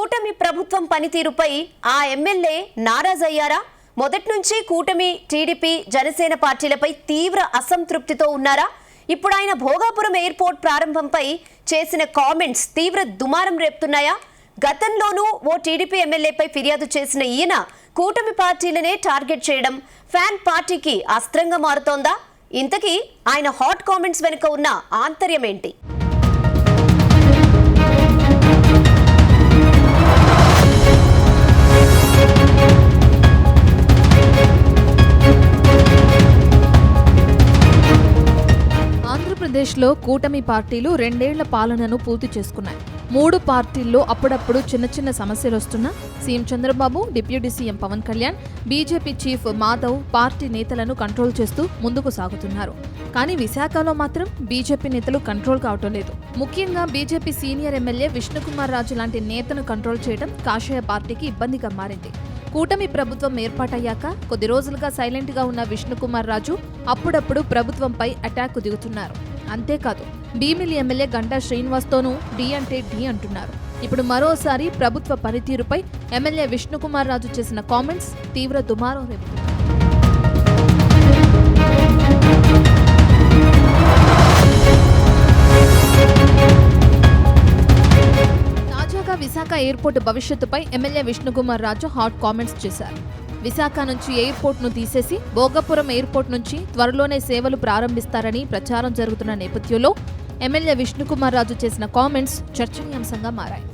కూటమి ప్రభుత్వం పనితీరుపై ఆ ఎమ్మెల్యే నారాజయ్యారా? మొదటి నుంచి కూటమి, టీడీపీ, జనసేన పార్టీలపై తీవ్ర అసంతృప్తితో ఉన్నారా? ఇప్పుడు ఆయన భోగాపురం ఎయిర్పోర్ట్ ప్రారంభంపై చేసిన కామెంట్స్ తీవ్ర దుమారం రేపుతున్నాయా? గతంలోనూ ఓ టీడీపీ ఎమ్మెల్యేపై ఫిర్యాదు చేసిన ఈయన కూటమి పార్టీలనే టార్గెట్ చేయడం ఫ్యాన్ పార్టీకి అస్త్రంగా మారుతోందా? ఇంతకీ ఆయన హాట్ కామెంట్స్ వెనుక ఉన్న ఆంతర్యం ఏంటి? ఆంధ్రప్రదేశ్లో కూటమి పార్టీలు 2 ఏళ్ల పాలనను పూర్తి చేసుకున్నాయి. 3 పార్టీల్లో అప్పుడప్పుడు చిన్న చిన్న సమస్యలు వస్తున్నా CM Chandrababu, deputy CM Pawan Kalyan, BJP chief Madhav party నేతలను కంట్రోల్ చేస్తూ ముందుకు సాగుతున్నారు. కానీ విశాఖలో మాత్రం బీజేపీ నేతలు కంట్రోల్ కావటం లేదు. ముఖ్యంగా BJP senior MLA Vishnukumar Raju లాంటి నేతను కంట్రోల్ చేయడం కాషాయ పార్టీకి ఇబ్బందిగా మారింది. కూటమి ప్రభుత్వం ఏర్పాటయ్యాక కొద్ది రోజులుగా సైలెంట్ గా ఉన్న విష్ణుకుమార్ రాజు అప్పుడప్పుడు ప్రభుత్వంపై అటాక్ దిగుతున్నారు. అంతేకాదు భీమిలి ఎమ్మెల్యే గంటా శ్రీనివాస్తోనూ డి అంటే డి అంటున్నారు. ఇప్పుడు మరోసారి ప్రభుత్వ పనితీరుపై ఎమ్మెల్యే విష్ణుకుమార్ రాజు చేసిన కామెంట్స్ తీవ్ర దుమారం రేపుతున్నాయి. తాజాగా విశాఖ ఎయిర్పోర్ట్ భవిష్యత్తుపై MLA Vishnukumar Raju hot comments చేశారు. విశాఖ నుంచి ఎయిర్పోర్ట్ ను తీసేసి భోగాపురం ఎయిర్పోర్ట్ నుంచి త్వరలోనే సేవలు ప్రారంభిస్తారని ప్రచారం జరుగుతున్న నేపథ్యంలో ఎమ్మెల్యే విష్ణుకుమార్ రాజు చేసిన కామెంట్స్ చర్చనీయాంశంగా మారాయి.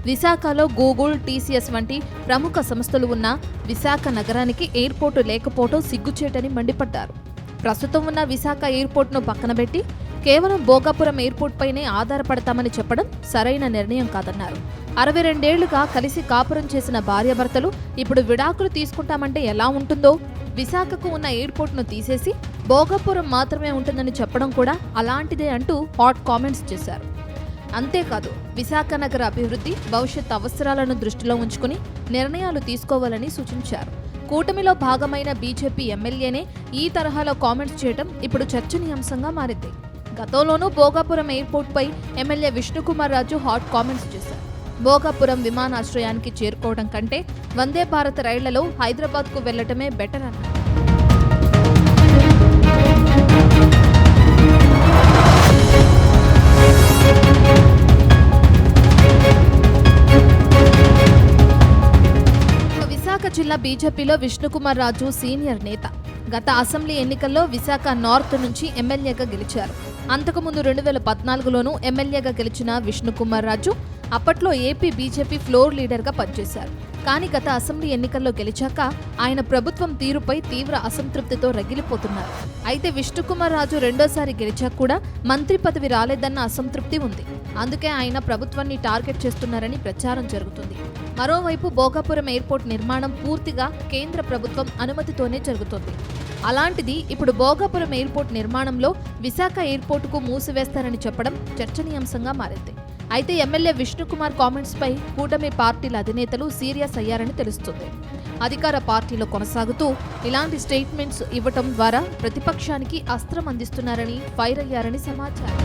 విశాఖలో గూగుల్, టీసీఎస్ వంటి ప్రముఖ సంస్థలు ఉన్న విశాఖ నగరానికి ఎయిర్పోర్టు లేకపోవడం సిగ్గుచేటని మండిపడ్డారు. ప్రస్తుతం ఉన్న విశాఖ ఎయిర్పోర్ట్ను పక్కనబెట్టి కేవలం భోగాపురం ఎయిర్పోర్ట్ పైనే ఆధారపడతామని చెప్పడం సరైన నిర్ణయం కాదన్నారు. 62 ఏళ్లుగా కలిసి కాపురం చేసిన భార్యాభర్తలు ఇప్పుడు విడాకులు తీసుకుంటామంటే ఎలా ఉంటుందో, విశాఖకు ఉన్న ఎయిర్పోర్ట్ను తీసేసి భోగాపురం మాత్రమే ఉంటుందని చెప్పడం కూడా అలాంటిదే అంటూ హాట్ కామెంట్స్ చేశారు. అంతేకాదు విశాఖ నగర అభివృద్ధి, భవిష్యత్ అవసరాలను దృష్టిలో ఉంచుకుని నిర్ణయాలు తీసుకోవాలని సూచించారు. కూటమిలో భాగమైన బీజేపీ ఎమ్మెల్యేనే ఈ తరహాలో కామెంట్స్ చేయడం ఇప్పుడు చర్చనీయాంశంగా మారింది. గతంలోనూ భోగాపురం ఎయిర్పోర్ట్ పై MLA Vishnukumar Raju hot comments చేశారు. భోగాపురం విమానాశ్రయానికి చేరుకోవడం కంటే వందే భారత్ రైళ్లలో హైదరాబాద్కు వెళ్లటమే బెటర్ అన్నారు. విశాఖ జిల్లా బీజేపీలో విష్ణుకుమార్ రాజు సీనియర్ నేత. గత అసెంబ్లీ ఎన్నికల్లో విశాఖ నార్త్ నుంచి ఎమ్మెల్యేగా గెలిచారు. అంతకుముందు 2014లోనూ ఎమ్మెల్యేగా గెలిచిన విష్ణుకుమార్ రాజు అప్పట్లో ఏపీ బీజేపీ ఫ్లోర్ లీడర్గా పనిచేశారు. కానీ గత అసెంబ్లీ ఎన్నికల్లో గెలిచాక ఆయన ప్రభుత్వం తీరుపై తీవ్ర అసంతృప్తితో రగిలిపోతున్నారు. అయితే విష్ణుకుమార్ రాజు రెండోసారి గెలిచాక కూడా మంత్రి పదవి రాలేదన్న అసంతృప్తి ఉంది. అందుకే ఆయన ప్రభుత్వాన్ని టార్గెట్ చేస్తున్నారని ప్రచారం జరుగుతుంది. మరోవైపు భోగాపురం ఎయిర్పోర్ట్ నిర్మాణం పూర్తిగా కేంద్ర ప్రభుత్వం అనుమతితోనే జరుగుతోంది. అలాంటిది ఇప్పుడు భోగాపురం ఎయిర్పోర్ట్ నిర్మాణంలో విశాఖ ఎయిర్పోర్టుకు మూసివేస్తారని చెప్పడం చర్చనీయాంశంగా మారింది. అయితే ఎమ్మెల్యే విష్ణుకుమార్ కామెంట్స్ పై కూటమి పార్టీల అధినేతలు సీరియస్ అయ్యారని తెలుస్తుంది. అధికార పార్టీలో కొనసాగుతూ ఇలాంటి స్టేట్మెంట్స్ ఇవ్వటం ద్వారా ప్రతిపక్షానికి అస్త్రం అందిస్తున్నారని ఫైర్ అయ్యారని సమాచారం.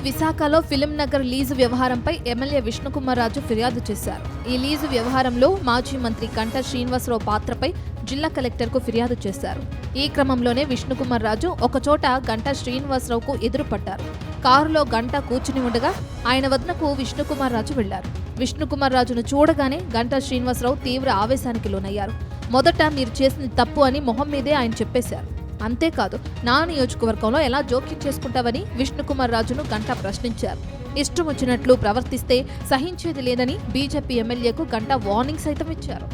విశాఖలో ఫిలిం నగర్ లీజు వ్యవహారంపై ఎమ్మెల్యే విష్ణుకుమార్ రాజు ఫిర్యాదు చేశారు. ఈ లీజు వ్యవహారంలో మాజీ మంత్రి గంటా శ్రీనివాసరావు పాత్రపై జిల్లా కలెక్టర్కు ఫిర్యాదు చేశారు. ఈ క్రమంలోనే విష్ణుకుమార్ రాజు ఒకచోట గంటా శ్రీనివాసరావుకు ఎదురుపడ్డారు. కారులో గంటా కూర్చుని ఉండగా ఆయన వద్దకు విష్ణుకుమార్ రాజు వెళ్లారు. విష్ణుకుమార్ రాజును చూడగానే గంటా శ్రీనివాసరావు తీవ్ర ఆవేశానికి లోనయ్యారు. మొదట మీరు చేసింది తప్పు అని మొహం మీదే ఆయన చెప్పేశారు. అంతేకాదు నా నియోజకవర్గంలో ఎలా జోక్యం చేసుకుంటావని విష్ణుకుమార్ రాజును గంటా ప్రశ్నించారు. ఇష్టం వచ్చినట్లు ప్రవర్తిస్తే సహించేది లేదని బీజేపీ ఎమ్మెల్యేకు గంటా వార్నింగ్ సైతం ఇచ్చారు.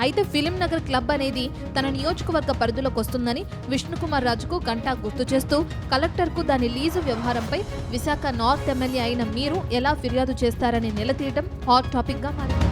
అయితే ఫిలిం నగర్ క్లబ్ అనేది తన నియోజకవర్గ పరిధిలోకి వస్తుందని విష్ణుకుమార్ రాజుకు గంటా గుర్తు చేస్తూ కలెక్టర్కు దాని లీజు వ్యవహారంపై విశాఖ నార్త్ ఎమ్మెల్యే అయిన మీరు ఎలా ఫిర్యాదు చేస్తారని నిలదీయడం హాట్ టాపిక్ గా మారింది.